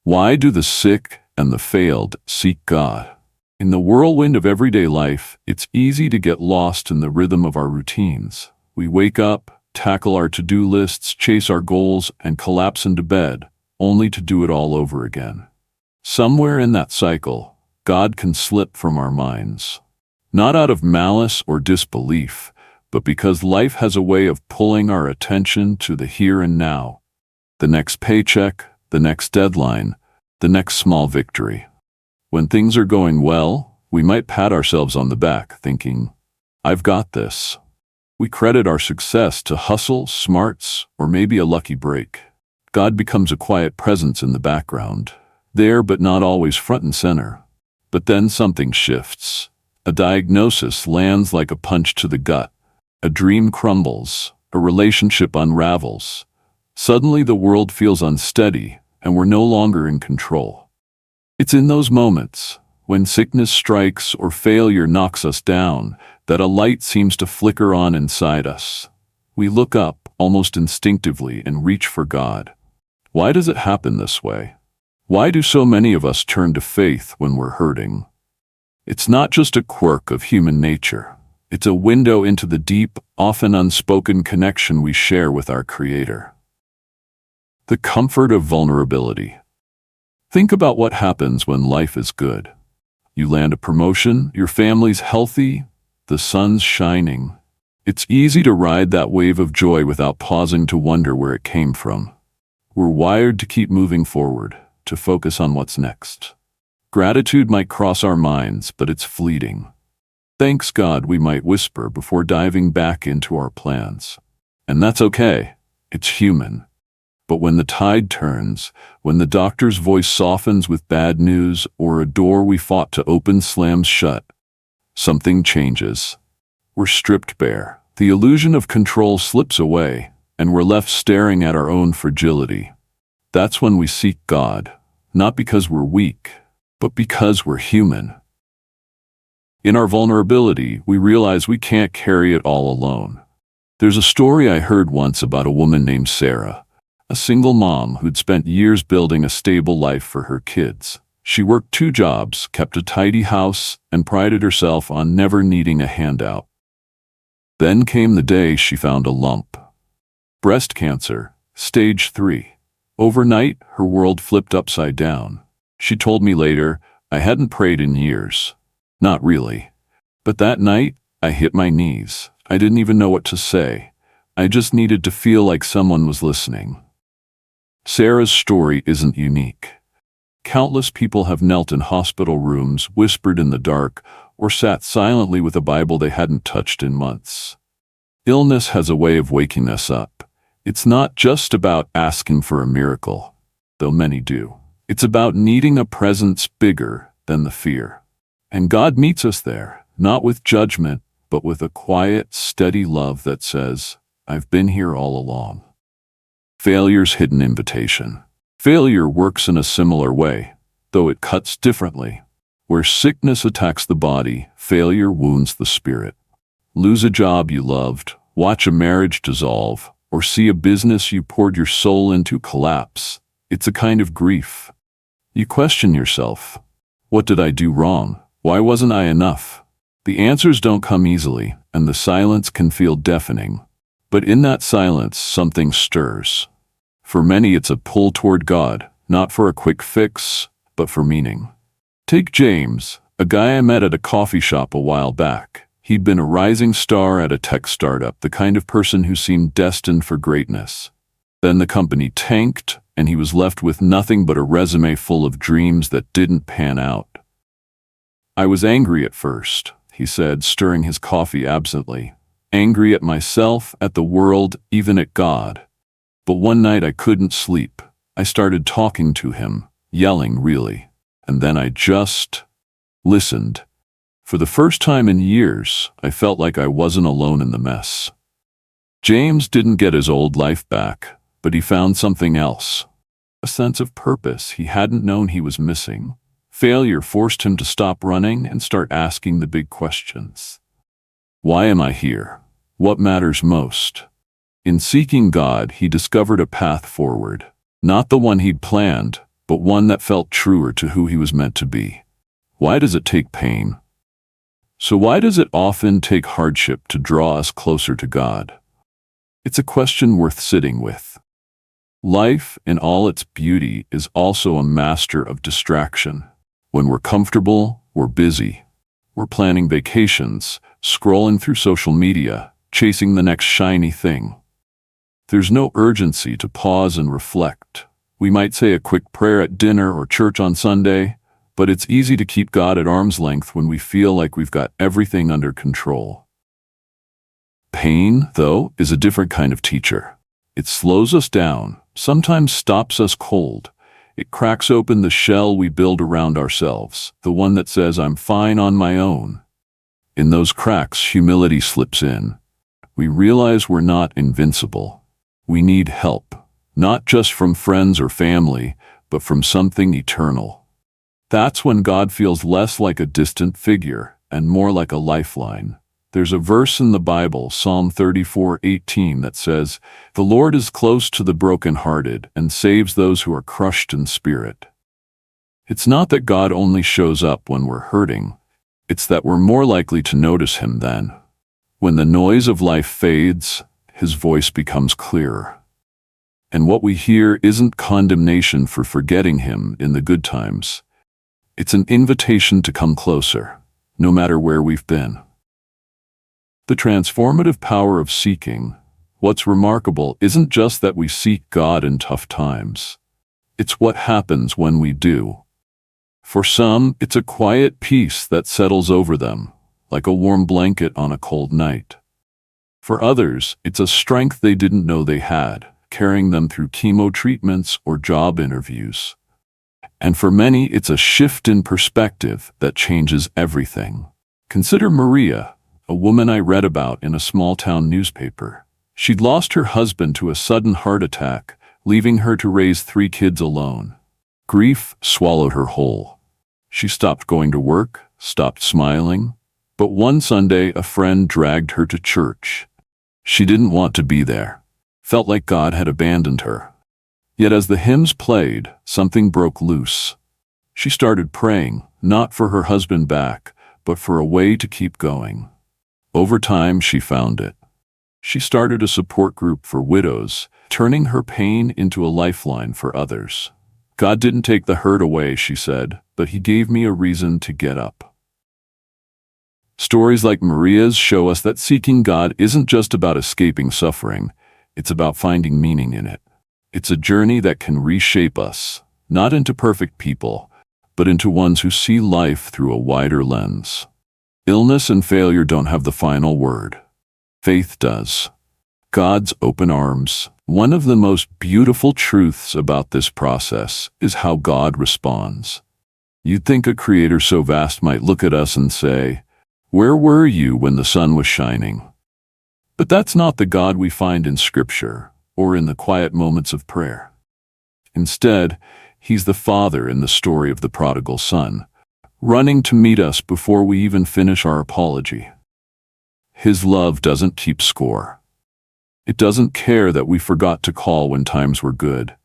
Why do the sick and the failed seek God? In the whirlwind of everyday life, it's easy to get lost in the rhythm of our routines. We wake up, tackle our to-do lists, chase our goals, and collapse into bed, only to do it all over again. Somewhere in that cycle, God can slip from our minds. Not out of malice or disbelief, but because life has a way of pulling our attention to the here and now. The next paycheck, the next deadline, the next small victory. When things are going well, we might pat ourselves on the back, thinking, "I've got this." We credit our success to hustle, smarts, or maybe a lucky break. God becomes a quiet presence in the background, there but not always front and center. But then something shifts. A diagnosis lands like a punch to the gut. A dream crumbles. A relationship unravels. Suddenly the world feels unsteady, and we're no longer in control. It's in those moments, when sickness strikes or failure knocks us down, that a light seems to flicker on inside us. We look up, almost instinctively, and reach for God. Why does it happen this way? Why do so many of us turn to faith when we're hurting? It's not just a quirk of human nature. It's a window into the deep, often unspoken connection we share with our Creator. The comfort of vulnerability. Think about what happens when life is good. You land a promotion, your family's healthy, the sun's shining. It's easy to ride that wave of joy without pausing to wonder where it came from. We're wired to keep moving forward, to focus on what's next. Gratitude might cross our minds, but it's fleeting. Thanks God, we might whisper before diving back into our plans. And that's okay. It's human. But when the tide turns, when the doctor's voice softens with bad news, or a door we fought to open slams shut, something changes. We're stripped bare. The illusion of control slips away, and we're left staring at our own fragility. That's when we seek God, not because we're weak, but because we're human. In our vulnerability, we realize we can't carry it all alone. There's a story I heard once about a woman named Sarah, a single mom who'd spent years building a stable life for her kids. She worked 2 jobs, kept a tidy house, and prided herself on never needing a handout. Then came the day she found a lump. Breast cancer, stage 3. Overnight, her world flipped upside down. She told me later, "I hadn't prayed in years." Not really. But that night, I hit my knees. I didn't even know what to say. I just needed to feel like someone was listening. Sarah's story isn't unique. Countless people have knelt in hospital rooms, whispered in the dark, or sat silently with a Bible they hadn't touched in months. Illness has a way of waking us up. It's not just about asking for a miracle, though many do. It's about needing a presence bigger than the fear. And God meets us there, not with judgment, but with a quiet, steady love that says, "I've been here all along." Failure's hidden invitation. Failure works in a similar way, though it cuts differently. Where sickness attacks the body, failure wounds the spirit. Lose a job you loved, watch a marriage dissolve, or see a business you poured your soul into collapse. It's a kind of grief. You question yourself. What did I do wrong? Why wasn't I enough? The answers don't come easily, and the silence can feel deafening. But in that silence, something stirs. For many, it's a pull toward God, not for a quick fix, but for meaning. Take James, a guy I met at a coffee shop a while back. He'd been a rising star at a tech startup, the kind of person who seemed destined for greatness. Then the company tanked, and he was left with nothing but a resume full of dreams that didn't pan out. "I was angry at first," he said, stirring his coffee absently. "Angry at myself, at the world, even at God. But one night I couldn't sleep. I started talking to him, yelling really. And then I just listened. For the first time in years, I felt like I wasn't alone in the mess." James didn't get his old life back, but he found something else. A sense of purpose he hadn't known he was missing. Failure forced him to stop running and start asking the big questions. Why am I here? What matters most? In seeking God, he discovered a path forward. Not the one he'd planned, but one that felt truer to who he was meant to be. Why does it take pain? So why does it often take hardship to draw us closer to God? It's a question worth sitting with. Life, in all its beauty, is also a master of distraction. When we're comfortable, we're busy. We're planning vacations, scrolling through social media, chasing the next shiny thing. There's no urgency to pause and reflect. We might say a quick prayer at dinner or church on Sunday, but it's easy to keep God at arm's length when we feel like we've got everything under control. Pain, though, is a different kind of teacher. It slows us down, sometimes stops us cold. It cracks open the shell we build around ourselves, the one that says, "I'm fine on my own." In those cracks, humility slips in. We realize we're not invincible. We need help, not just from friends or family, but from something eternal. That's when God feels less like a distant figure and more like a lifeline. There's a verse in the Bible, Psalm 34:18, that says, "The Lord is close to the brokenhearted and saves those who are crushed in spirit." It's not that God only shows up when we're hurting. It's that we're more likely to notice him then. When the noise of life fades, his voice becomes clearer. And what we hear isn't condemnation for forgetting him in the good times. It's an invitation to come closer, no matter where we've been. The transformative power of seeking. What's remarkable isn't just that we seek God in tough times. It's what happens when we do. For some, it's a quiet peace that settles over them, like a warm blanket on a cold night. For others, it's a strength they didn't know they had, carrying them through chemo treatments or job interviews. And for many, it's a shift in perspective that changes everything. Consider Maria, a woman I read about in a small-town newspaper. She'd lost her husband to a sudden heart attack, leaving her to raise 3 kids alone. Grief swallowed her whole. She stopped going to work, stopped smiling. But one Sunday, a friend dragged her to church. She didn't want to be there. Felt like God had abandoned her. Yet as the hymns played, something broke loose. She started praying, not for her husband back, but for a way to keep going. Over time, she found it. She started a support group for widows, turning her pain into a lifeline for others. God didn't take the hurt away, she said, but he gave me a reason to get up. Stories like Maria's show us that seeking God isn't just about escaping suffering, it's about finding meaning in it. It's a journey that can reshape us, not into perfect people, but into ones who see life through a wider lens. Illness and failure don't have the final word. Faith does. God's open arms. One of the most beautiful truths about this process is how God responds. You'd think a creator so vast might look at us and say, "Where were you when the sun was shining?" But that's not the God we find in Scripture or in the quiet moments of prayer. Instead, he's the Father in the story of the prodigal son, running to meet us before we even finish our apology. His love doesn't keep score. It doesn't care that we forgot to call when times were good.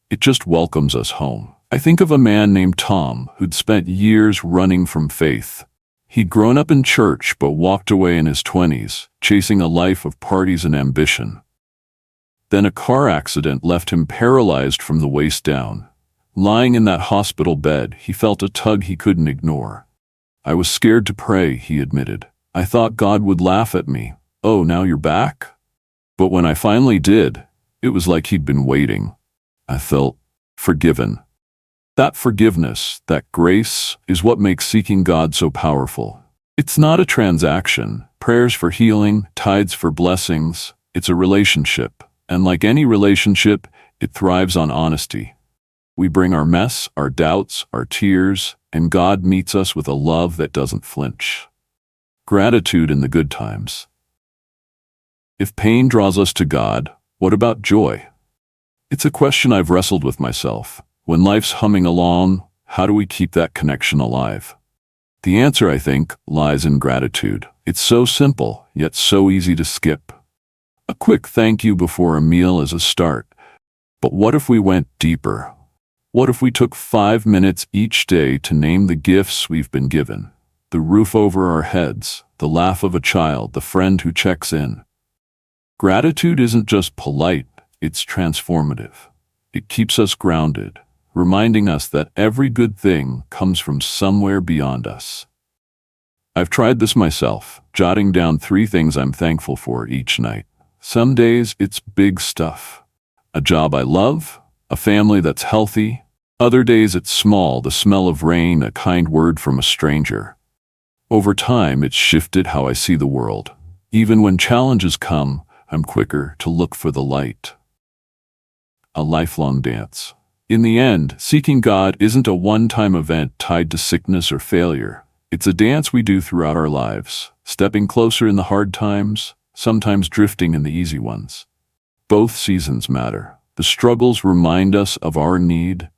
It just welcomes us home. I think of a man named Tom who'd spent years running from faith. He'd grown up in church but walked away in his 20s, chasing a life of parties and ambition. Then a car accident left him paralyzed from the waist down. Lying in that hospital bed, he felt a tug he couldn't ignore. "I was scared to pray," he admitted. "I thought God would laugh at me. Oh, now you're back?" But when I finally did, it was like he'd been waiting. I felt forgiven. That forgiveness, that grace, is what makes seeking God so powerful. It's not a transaction, prayers for healing, tithes for blessings. It's a relationship. And like any relationship, it thrives on honesty. We bring our mess, our doubts, our tears, and God meets us with a love that doesn't flinch. Gratitude in the good times. If pain draws us to God, what about joy? It's a question I've wrestled with myself. When life's humming along, how do we keep that connection alive? The answer, I think, lies in gratitude. It's so simple, yet so easy to skip. A quick thank you before a meal is a start. But what if we went deeper? What if we took 5 minutes each day to name the gifts we've been given? The roof over our heads, the laugh of a child, the friend who checks in. Gratitude isn't just polite, it's transformative. It keeps us grounded, reminding us that every good thing comes from somewhere beyond us. I've tried this myself, jotting down 3 things I'm thankful for each night. Some days it's big stuff. A job I love, a family that's healthy. Other days it's small, the smell of rain, a kind word from a stranger. Over time, it's shifted how I see the world. Even when challenges come, I'm quicker to look for the light. A lifelong dance. In the end, seeking God isn't a one-time event tied to sickness or failure. It's a dance we do throughout our lives, stepping closer in the hard times, sometimes drifting in the easy ones. Both seasons matter. The struggles remind us of our need.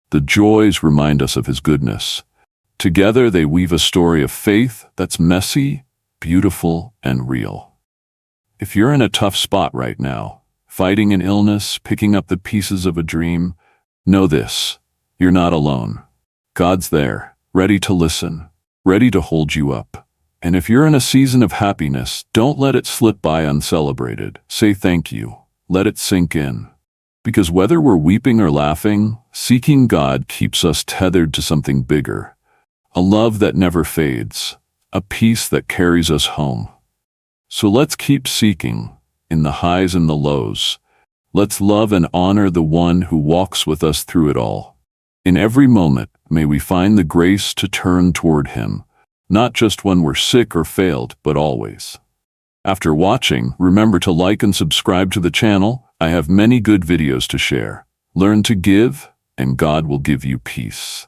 The joys remind us of His goodness. Together they weave a story of faith that's messy, beautiful, and real. If you're in a tough spot right now, fighting an illness, picking up the pieces of a dream, know this: you're not alone. God's there, ready to listen, ready to hold you up. And if you're in a season of happiness, don't let it slip by uncelebrated. Say thank you. Let it sink in. Because whether we're weeping or laughing, seeking God keeps us tethered to something bigger. A love that never fades. A peace that carries us home. So let's keep seeking, in the highs and the lows. Let's love and honor the one who walks with us through it all. In every moment, may we find the grace to turn toward Him, not just when we're sick or failed, but always. After watching, remember to like and subscribe to the channel. I have many good videos to share. Learn to give, and God will give you peace.